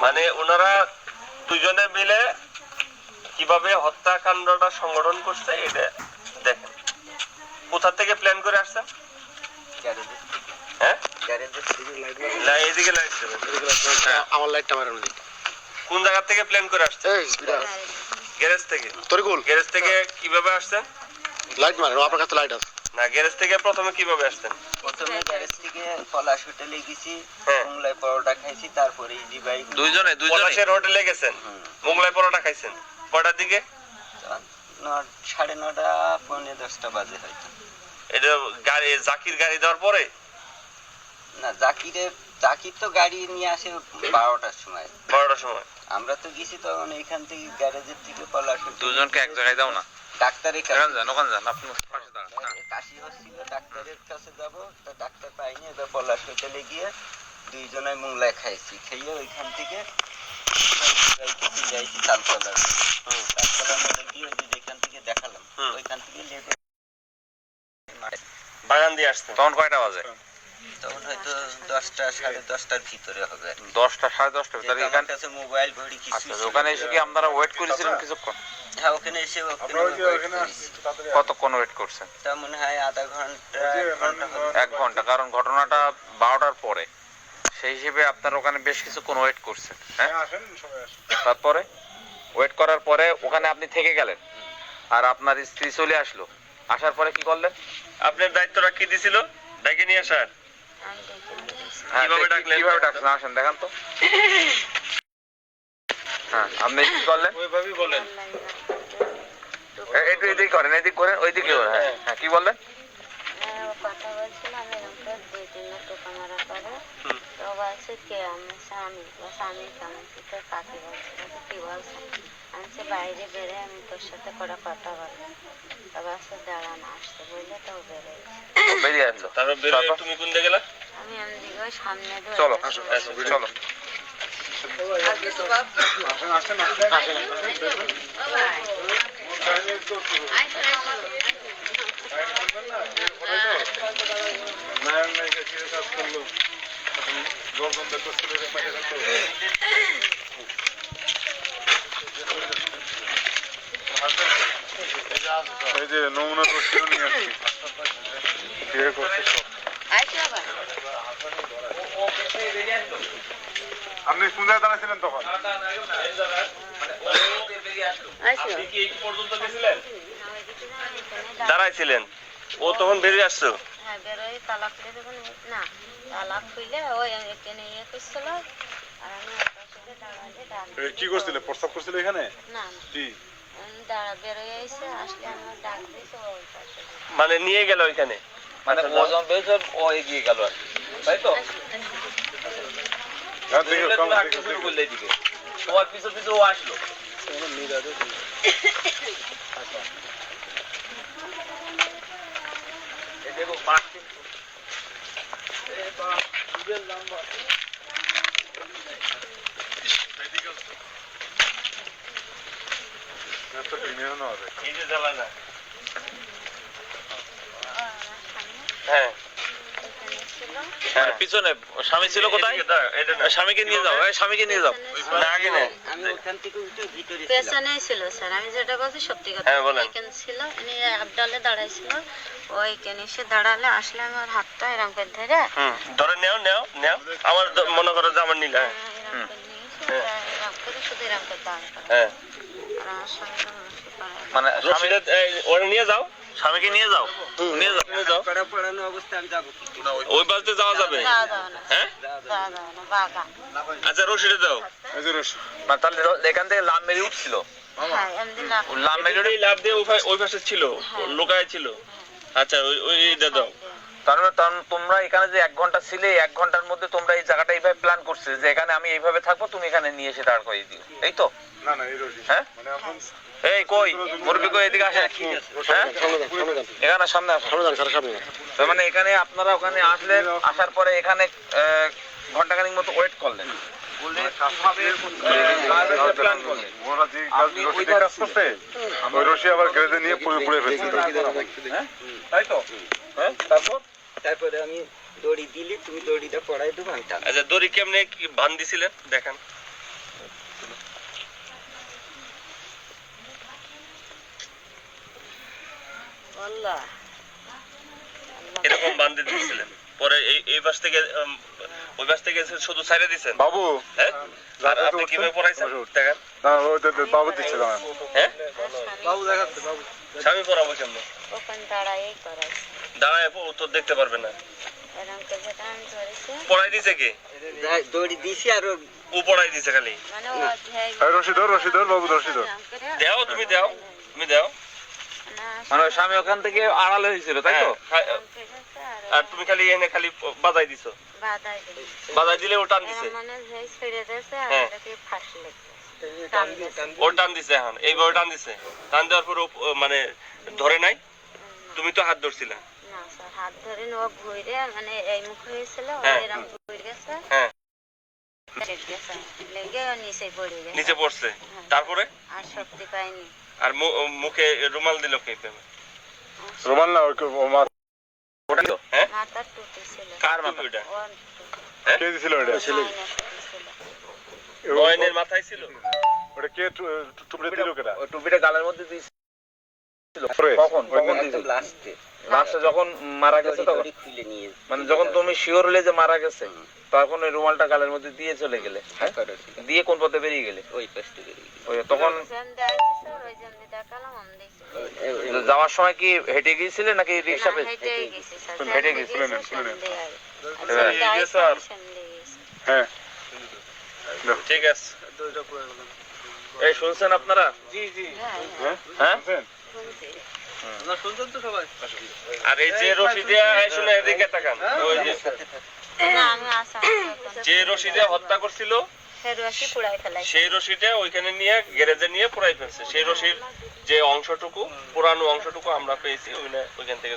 মানে ওনারা দুজনে মিলে কিভাবে হত্যাকাণ্ডটা সংগঠন করছে এটা দেখেন। কোথা থেকে প্ল্যান করে আসছেন? হ্যাঁ, না এদিকে লাইট দেবেন। আমার লাইটটা মারেন ওদিকে। কোন জায়গা থেকে প্ল্যান করে আসছেন? গ্যারেজ থেকে। তরিকুল গ্যারেজ থেকে কিভাবে আসছেন? লাইট মারেন, আপনার কাছে লাইট আছে না, গ্যারেজ থেকে প্রথমে কিভাবে আসছেন? প্রথমে গ্যারেজ থেকে পলাশ হোটেলে গেছি, হ্যাঁ। মোংলায় পরোটা খাইছি, তারপরে ইজি বাইক দুইজনে পলাশের হোটেলে গেছেন, মোগলাই পরোটা খাইছেন কয়টার দিকে? 9:30 পৌনে 10টা বাজে হয়তো। এটা গাড়ি জাকির গাড়ি দেওয়ার পরে? না, জাকির তো গাড়ি নিয়ে আসে 12টার সময়। 12টার সময় আমরা তো গেছি তখন এখান থেকে গ্যারেজের থেকে পলাশ দুজনকে এক জায়গায় দাও না, ডাক্তারের ওখানে যান, ওখানে যান, আপনি পাশে দাঁড়ান। হ্যাঁ। কাশি হচ্ছিল, ডাক্তারের কাছে যাব, তা ডাক্তার পাইনি, এবার পলাশ হোটেলে গিয়ে দুইজনে মোংলায় খাইছি, খেয়ে ওইখান থেকে যাইছি তালতলার মোড়ে গিয়ে ওই যে যেখান থেকে দেখালাম ওইখান থেকে লেটে বাগান দিয়ে আসতেন। তখন কয়টা বাজে? তখন হয়তো 10টা 10:30টার ভিতরে হবে আর কি। 10টা 10:30 ভিতরে আমার এখানে। কাছে মোবাইল ঘড়ি কিছু আচ্ছা, ওখানে এসে কি আপনারা ওয়েট করেছিলেন কিছুক্ষণ? হ্যাঁ, ওখানে এসে কতক্ষণ ওয়েট করছেন? তা মনে হয় আধা ঘন্টা 1 ঘন্টা হবে। 1 ঘন্টা, কারণ ঘটনাটা 12টার পরে, সেই হিসেবে আপনারা ওখানে বেশ কিছুক্ষণ ওয়েট করছেন। হ্যাঁ, তারপরে ওয়েট করার পরে ওখানে আপনি থেকে গেলেন, আর আপনার স্ত্রী চলে আসলো। আসার পরে কি করলেন? আপনার দায়িত্বটা কি দিছিল? ডেকে নিয়ে আসার? হ্যাঁ, কিভাবে ডাকলেন? কিভাবে ডাকছেন আসেন দেখান তো। হ্যাঁ, আপনি কি করলেন? ওইভাবেই বলেন। একটু এদিকে করেন, এদিকে করেন, ওইদিকে করেন। হ্যাঁ হ্যাঁ, কি বললেন? কথা বলছিলাম এরকম 2-3 টোকা মারা পরে তো বলছে কে? আমার স্বামী। স্বামী কেমন তো কাকে বলছে? কি বলছে? আমি বাইরে বেড়ে আমি তোর সাথে করে কথা বলবো। তবে সে দাঁড়ানো আসতে বললে তো বেড়ে বেরিয়ে আসলো। তারপর বেরিয়ে তুমি কোন দিকে গেলা? আমি দিকে ওই সামনে চলো দিয়ে চলো। এই যে নমুনা রশিও নিয়ে আসছি। ঠিক করতে সব। আপনি কোন জায়গায় দাঁড়াইছিলেন তখন? আপনি কি এই পর্যন্ত গেছিলেন? দাঁড়াইছিলেন, ও তখন বেরিয়ে আসছো? হ্যাঁ, বেরোয় তালা খুলে দেবেন না, তালা খুলে ওই এখানে ইয়ে করছিল আর আমি ওর পাশে দাঁড়ালে ডাক কি করছিলে? প্রস্তাব করছিলে এখানে? না কি? বেরোয় এসে আসলে আমার ডাক দিয়েছে ওই পাশে। মানে নিয়ে গেল ওইখানে? মানে ও যখন বেরিয়েছে ও এগিয়ে গেল আর কি, তাই তো? শুরু করলে এদিকে তোমার পিছু পিছু ও আসলো। দেখো পাঁচ এই যে জ্বালা না। হ্যাঁ হ্যাঁ, পিছনে স্বামী ছিল কোথায়? স্বামীকে নিয়ে যাও, স্বামীকে নিয়ে যাও। না, আগে নেই। আমি ওখান থেকে উঠে ভিতরে পেছনেই ছিল স্যার, আমি যেটা বলছি সত্যি কথা। হ্যাঁ, বলেন। এখানে ছিল, উনি আবডালে দাঁড়াইছিল, ওইখানে এসে দাঁড়ালে আসলে আমার হাতটা এরকম করে ধরে ধরে নেও নেও নেও, আমার মনে করো যে আমার নিলা। এরকম করে নিয়ে এসে এরকম করে শুধু এরকম করে দাঁড় করায়। হ্যাঁ, আর আমার সঙ্গে রশি পরায়। মানে রশিদে ওরে নিয়ে যাও, স্বামীকে নিয়ে যাও, নিয়ে যাও। নিয়ে যাও। কড়া পড়ানো অবস্থায় আমি যাবো কি করে? ওই পাশে যাওয়া যাবে? যাওয়া যাবে না, হ্যাঁ, যাওয়া যাবে না, বাগা। আচ্ছা রশিদে দাও। এই যে রশি। মানে তাহলে এখান থেকে লাভ মেরে উঠছিল, হ্যাঁ, এমনি না। লাভ মেরে এই লাভ দিয়ে ওই পাশে ছিল, লোকায় ছিল। আচ্ছা ওই দাও। তার মানে তোমরা এখানে যে 1 ঘন্টা ছিলে, 1 ঘন্টার মধ্যে তোমরা এই জায়গাটা এইভাবে প্ল্যান করছে যে এখানে আমি এইভাবে থাকবো, তুমি এখানে নিয়ে এসে দাঁড় করিয়ে দিও, এই তো? না না, এই রশি। হ্যাঁ, মানে এখন এই কই মুরব্বি কই, এদিকে আসেন। হ্যাঁ, এখানে সামনে আসো। তার মানে এখানে আপনারা ওখানে আসলেন, আসার পরে এখানে ঘন্টাখানিক মতো ওয়েট করলেন, বলে প্ল্যান করলেন। ওরা যে রশি দিয়ে কাজ করছে, ওই রশি আবার গ্যারেজে নিয়ে পুড়ে ফেলছে। হ্যাঁ, তাই তো? হ্যাঁ, তারপরে তারপরে আমি দড়ি দিলে তুমি দড়িটা পড়াই দেবো আমি টানবো। আচ্ছা দড়ি কেমনে কি বান দিছিলেন দেখেন। আল্লাহ এরকম বান দিয়ে দিছিলেন, পরে এই বাস থেকে ওই বাস থেকে শুধু ছাইড়ে দিছেন। বাবু হ্যাঁ আর আপনি কিভাবে পড়াইছেন দেখেন। না বাবু দিচ্ছে দাঁড়ান। হ্যাঁ বাবু স্বামী পড়াবো কেমনে? ওখানে দাঁড়াই করাইছে দাঁড়ায় ও তো দেখতে পারবে না। এরকম করে টান ধরেছে পড়াই দিছে কে? দড়ি দিছি আর ওর ও পড়াই দিছে খালি। মানে ও অধ্যায় এই রশি ধর বাবু রশি ধর। দাও তুমি দাও, তুমি দাও। না মানে ওই স্বামী ওখান থেকে আড়ালে হয়েছিল তাই তো? হ্যাঁ, আর তুমি খালি এনে খালি বাজাই দিছো। বাধাই দিয়েছে বাজাই দিলে ও টান দিছে। মানে যে ছেড়ে দিয়েছে আর হ্যাঁ। এটাকে ফাঁস লেগেছে ও টান দিছে এখন, এইভাবে টান দিছে। টান দেওয়ার পর ও মানে ধরে নাই, তুমি তো হাত ধরছিলা। না স্যার হাত ধরে ও ঘুরে মানে এই মুখ হয়েছিল হ্যাঁ। এরকম ঘুরে গেছে হ্যাঁ লেগে ও নিচে পড়ে গেছে নিচে পড়ছে, তারপরে আর শক্তি পাইনি আর মুখে রুমাল দিল কে? রোমান না ও মা ওটা তো হ্যাঁ মাথার টুপি ছিল কার মাথা ওইটা? ওর কে দিছিল এটা? মাইনের টুপি ছিল নয়নের মাথায় ছিল। ওটা কে টুপড়ে দিল কেডা? ওই টুপিটা গালের মধ্যে দিয়েছিল Fresh. কখন ওই দিয়েছিল? একদম লাস্টে লাস্টে যখন মারা গেছে তখন, দড়ি খুলে নিয়ে মানে যখন তুমি শিওর হলে যে মারা গেছে তখন ওই রুমালটা গালের মধ্যে দিয়ে চলে গেলে, হ্যাঁ? দিয়ে কোন পথে বেরিয়ে গেলে? ওই পাশে বেরিয়ে গেছে। ওই তখন যেন দেখাইছে স্যার ওই জন্য দেখালাম আমি দেখছি যাওয়ার সময় কি হেঁটে গিয়েছিলে নাকি রিক্সা পেয়েছে? হেঁটেই গেছি স্যার হেঁটে যেন গেছি, গেছে শুনে নেন। সেখান দিয়ে আর- আচ্ছা, আর এই যে যাই স্যার। সেখান দিয়ে গেছি। হ্যাঁ ঠিক আছে। এই শুনছেন আপনারা? হ্যাঁ হ্যাঁ বুঝছেন? শুনছি আর এই যে রশি দিয়া শুনে এদিকে তাকান, ওই যে না আমি আসাম যে রশি দিয়ে হত্যা করছিল ফেরুয়াশি পুড়াই ফেলাই সেই রশিটা ওইখানে নিয়ে গ্যারেজে নিয়ে পুরাই ফেলছে। সেই রশির যে অংশটুকু, পুরানো অংশটুকু আমরা পেয়েছি ওইখান থেকে।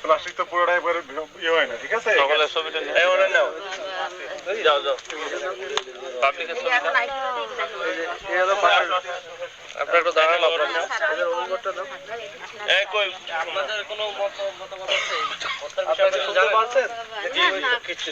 প্লাস্টিক তো পুরোটাই একবারে ইয়ে হয় না, ঠিক আছে? সকলের ছবিটা নিয়ে এই ওরে নাও, যাও যাও পাবলিকের ছবি নাও। আপনারা একটু দাঁড়ান, ওরে নাও। এই কই আপনাদের কোনো মতামত আছে? না, না, কিছু